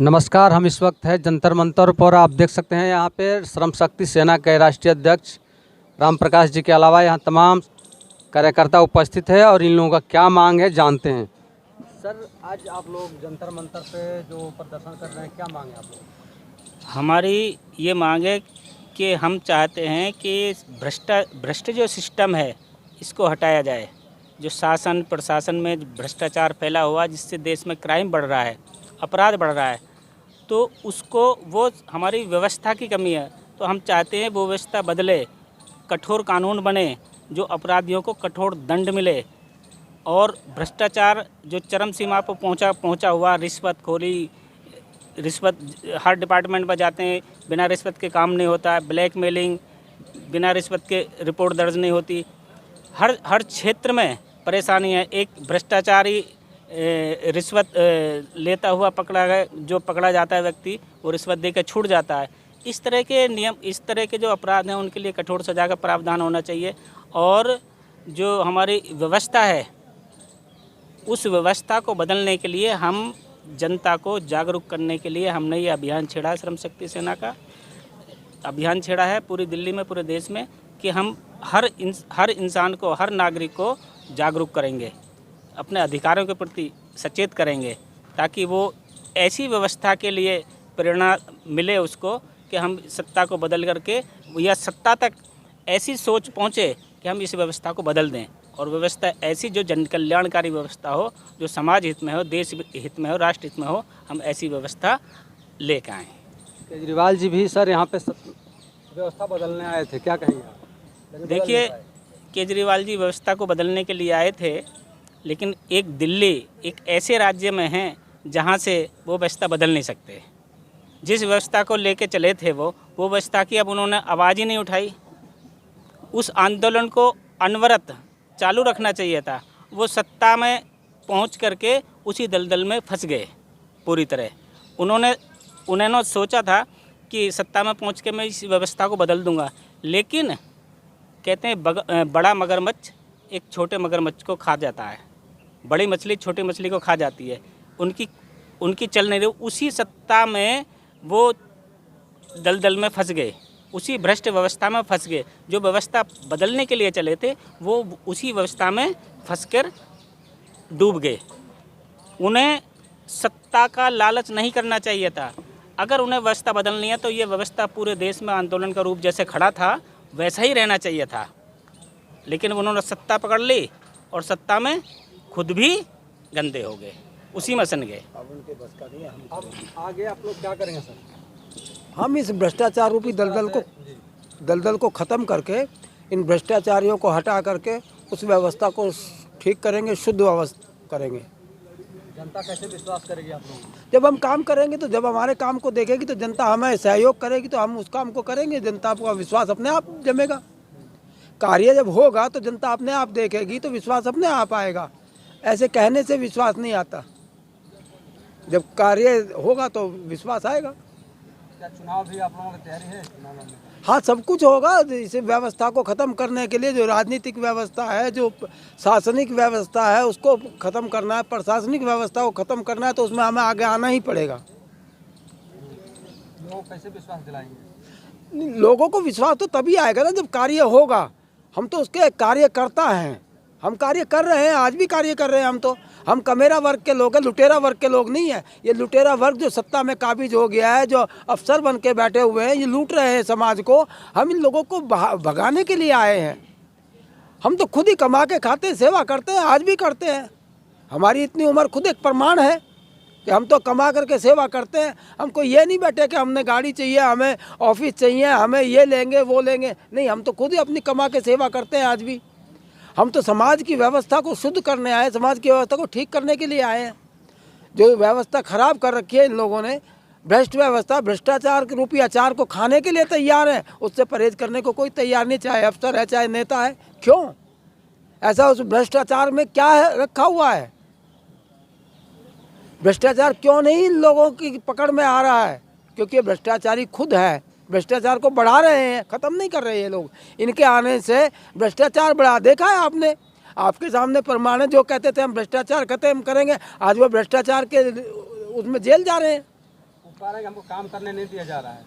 नमस्कार। हम इस वक्त है जंतर मंतर पर। आप देख सकते हैं यहाँ पे श्रम शक्ति सेना के राष्ट्रीय अध्यक्ष राम प्रकाश जी के अलावा यहाँ तमाम कार्यकर्ता उपस्थित है और इन लोगों का क्या मांग है जानते हैं। सर, आज आप लोग जंतर मंतर पे जो प्रदर्शन कर रहे हैं, क्या मांग है आप लोग? हमारी ये मांग है कि हम चाहते हैं कि भ्रष्ट जो सिस्टम है इसको हटाया जाए। जो शासन प्रशासन में भ्रष्टाचार फैला हुआ, जिससे देश में क्राइम बढ़ रहा है, अपराध बढ़ रहा है, तो उसको वो हमारी व्यवस्था की कमी है। तो हम चाहते हैं वो व्यवस्था बदले, कठोर कानून बने, जो अपराधियों को कठोर दंड मिले और भ्रष्टाचार जो चरम सीमा पर पहुंचा हुआ, रिश्वत हर डिपार्टमेंट में जाते हैं, बिना रिश्वत के काम नहीं होता है, ब्लैकमेलिंग, बिना रिश्वत के रिपोर्ट दर्ज नहीं होती। हर क्षेत्र में परेशानी है। एक भ्रष्टाचारी रिश्वत लेता हुआ पकड़ा जाता है व्यक्ति, वो रिश्वत देकर छूट जाता है। इस तरह के नियम, इस तरह के जो अपराध हैं उनके लिए कठोर सजा का प्रावधान होना चाहिए। और जो हमारी व्यवस्था है उस व्यवस्था को बदलने के लिए, हम जनता को जागरूक करने के लिए हमने ये अभियान छेड़ा है। श्रम शक्ति सेना का अभियान छेड़ा है पूरी दिल्ली में, पूरे देश में, कि हम हर इंसान को, हर नागरिक को जागरूक करेंगे, अपने अधिकारों के प्रति सचेत करेंगे, ताकि वो ऐसी व्यवस्था के लिए प्रेरणा मिले उसको कि हम सत्ता को बदल करके, या सत्ता तक ऐसी सोच पहुँचे कि हम इस व्यवस्था को बदल दें, और व्यवस्था ऐसी जो जन कल्याणकारी व्यवस्था हो, जो समाज हित में हो, देश हित में हो, राष्ट्र हित में हो, हम ऐसी व्यवस्था लेकर आएँ। केजरीवाल जी भी सर यहाँ पे व्यवस्था बदलने आए थे, क्या कहेंगे आप? देखिए, केजरीवाल जी व्यवस्था को बदलने के लिए आए थे, लेकिन दिल्ली एक ऐसे राज्य में है जहाँ से वो व्यवस्था बदल नहीं सकते। जिस व्यवस्था को लेके चले थे वो व्यवस्था की अब उन्होंने आवाज़ ही नहीं उठाई। उस आंदोलन को अनवरत चालू रखना चाहिए था। वो सत्ता में पहुंच करके उसी दलदल में फंस गए पूरी तरह। उन्होंने सोचा था कि सत्ता में पहुंच के मैं इस व्यवस्था को बदल दूंगा, लेकिन कहते हैं बड़ा मगरमच्छ एक छोटे मगरमच्छ को खा जाता है, बड़ी मछली छोटी मछली को खा जाती है। उनकी चल नहीं रही। उसी सत्ता में वो दलदल में फंस गए, उसी भ्रष्ट व्यवस्था में फंस गए। जो व्यवस्था बदलने के लिए चले थे वो उसी व्यवस्था में फंसकर डूब गए। उन्हें सत्ता का लालच नहीं करना चाहिए था। अगर उन्हें व्यवस्था बदलनी है तो ये व्यवस्था पूरे देश में आंदोलन का रूप जैसे खड़ा था वैसा ही रहना चाहिए था, लेकिन उन्होंने सत्ता पकड़ ली और सत्ता में खुद भी गंदे हो गए, उसी में सन गए। अब उनके बस का नहीं है। अब आगे आप लोग क्या करेंगे सर? हम इस भ्रष्टाचार रूपी दलदल को ख़त्म करके, इन भ्रष्टाचारियों को हटा करके उस व्यवस्था को ठीक करेंगे, शुद्ध व्यवस्था करेंगे। जनता कैसे विश्वास करेगी आप लोगों? जब हम काम करेंगे, तो जब हमारे काम को देखेगी तो जनता हमें सहयोग करेगी, तो हम उस काम को करेंगे। जनता का विश्वास अपने आप जमेगा। कार्य जब होगा तो जनता अपने आप देखेगी, तो विश्वास अपने आप आएगा। ऐसे कहने से विश्वास नहीं आता, जब कार्य होगा तो विश्वास आएगा। क्या चुनाव भी आप लोगों की तैयारी है? चुनाव में हाँ, सब कुछ होगा। इस व्यवस्था को ख़त्म करने के लिए, जो राजनीतिक व्यवस्था है, जो शासनिक व्यवस्था है, उसको ख़त्म करना है, प्रशासनिक व्यवस्था को ख़त्म करना है, तो उसमें हमें आगे आना ही पड़ेगा। लोग कैसे विश्वास दिलाएंगे? लोगों को विश्वास तो तभी आएगा ना जब कार्य होगा। हम तो उसके कार्यकर्ता हैं, हम कार्य कर रहे हैं, आज भी कार्य कर रहे हैं। हम कमेरा वर्ग के लोग हैं, लुटेरा वर्ग के लोग नहीं है। ये लुटेरा वर्ग जो सत्ता में काबिज हो गया है, जो अफसर बन के बैठे हुए हैं, ये लूट रहे हैं समाज को। हम इन लोगों को भगाने के लिए आए हैं। हम तो खुद ही कमा के खाते हैं, सेवा करते हैं, आज भी करते हैं। हमारी इतनी उम्र खुद एक प्रमाण है कि हम तो कमा करके सेवा करते हैं। हमको ये नहीं बैठे कि हमने गाड़ी चाहिए, हमें ऑफिस चाहिए, हमें ये लेंगे वो लेंगे, नहीं। हम तो खुद ही अपनी कमा के सेवा करते हैं आज भी। हम तो समाज की व्यवस्था को शुद्ध करने आए, समाज की व्यवस्था को ठीक करने के लिए आए हैं। जो व्यवस्था खराब कर रखी है इन लोगों ने, भ्रष्ट व्यवस्था, भ्रष्टाचार के रूपी अचार को खाने के लिए तैयार है, उससे परहेज करने को कोई तैयार नहीं, चाहे अफसर है चाहे नेता है। क्यों ऐसा? उस भ्रष्टाचार में क्या है रखा हुआ है? भ्रष्टाचार क्यों नहीं इन लोगों की पकड़ में आ रहा है? क्योंकि ये भ्रष्टाचारी खुद है, भ्रष्टाचार को बढ़ा रहे हैं, ख़त्म नहीं कर रहे ये लोग। इनके आने से भ्रष्टाचार बढ़ा। देखा है आपने, आपके सामने प्रमाण है। जो कहते थे हम भ्रष्टाचार खत्म करेंगे, आज वो भ्रष्टाचार के उसमें जेल जा रहे हैं। पा रहे हैं कि हमको काम करने नहीं दिया जा रहा है।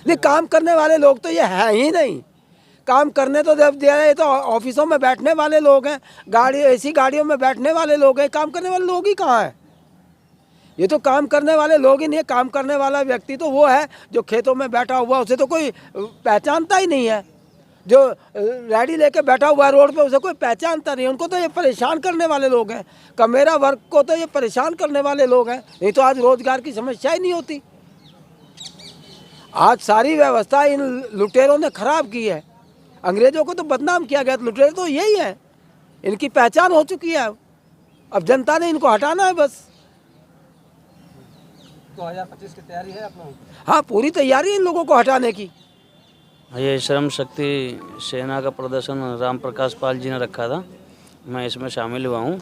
नहीं, काम करने वाले लोग तो ये है ही नहीं। काम करने तो जब दिया है, ये तो ऑफिसों में बैठने वाले लोग हैं, गाड़ी ऐसी गाड़ियों में बैठने वाले लोग हैं। काम करने वाले लोग ही कहाँ हैं? ये तो काम करने वाले लोग ही नहीं है। काम करने वाला व्यक्ति तो वो है जो खेतों में बैठा हुआ, उसे तो कोई पहचानता ही नहीं है। जो रेडी लेके बैठा हुआ है रोड पे, उसे कोई पहचानता नहीं। उनको तो ये परेशान करने वाले लोग हैं। कमेरा वर्ग को तो ये परेशान करने वाले लोग हैं। नहीं तो आज रोजगार की समस्या ही नहीं होती। आज सारी व्यवस्था इन लुटेरों ने खराब की है। अंग्रेजों को तो बदनाम किया गया, लुटेरे तो यही है। इनकी पहचान हो चुकी है। अब जनता ने इनको हटाना है बस। 2025 की तैयारी है आप लोगों की? हाँ, पूरी तैयारी है इन लोगों को हटाने की। ये श्रम शक्ति सेना का प्रदर्शन राम प्रकाश पाल जी ने रखा था, मैं इसमें शामिल हुआ हूँ।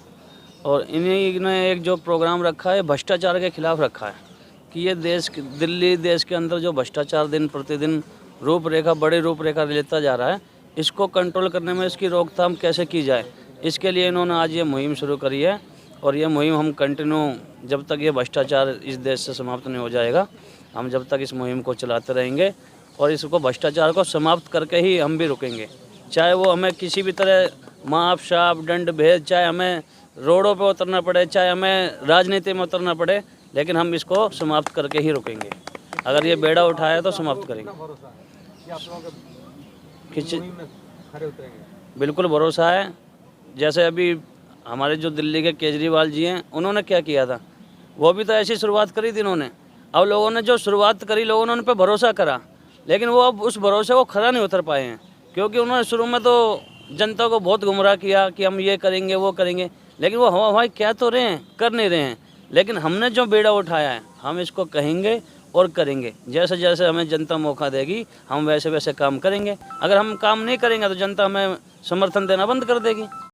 और इन्हीं ने एक जो प्रोग्राम रखा है भ्रष्टाचार के खिलाफ रखा है कि ये दिल्ली देश के अंदर जो भ्रष्टाचार दिन प्रतिदिन बड़ी रूपरेखा लेता जा रहा है, इसको कंट्रोल करने में इसकी रोकथाम कैसे की जाए, इसके लिए इन्होंने आज ये मुहिम शुरू करी है। और ये मुहिम हम कंटिन्यू, जब तक ये भ्रष्टाचार इस देश से समाप्त नहीं हो जाएगा, हम जब तक इस मुहिम को चलाते रहेंगे। और इसको भ्रष्टाचार को समाप्त करके ही हम भी रुकेंगे। चाहे वो हमें किसी भी तरह माप शाप दंड भेद, चाहे हमें रोडों पे उतरना पड़े, चाहे हमें राजनीति में उतरना पड़े, लेकिन हम इसको समाप्त करके ही रुकेंगे। अगर ये बेड़ा उठाया तो समाप्त करेंगे। बिल्कुल भरोसा है। जैसे अभी हमारे जो दिल्ली के केजरीवाल जी हैं, उन्होंने क्या किया था, वो भी तो ऐसी शुरुआत करी थी इन्होंने। अब लोगों ने जो शुरुआत करी, लोगों ने उन पर भरोसा करा, लेकिन वो अब उस भरोसे को खरा नहीं उतर पाए हैं। क्योंकि उन्होंने शुरू में तो जनता को बहुत गुमराह किया कि हम ये करेंगे वो करेंगे, लेकिन वो हवा हवाई कह तो रहे हैं, कर नहीं रहे हैं। लेकिन हमने जो बेड़ा उठाया है, हम इसको कहेंगे और करेंगे। जैसे जैसे हमें जनता मौका देगी, हम वैसे वैसे काम करेंगे। अगर हम काम नहीं करेंगे तो जनता हमें समर्थन देना बंद कर देगी।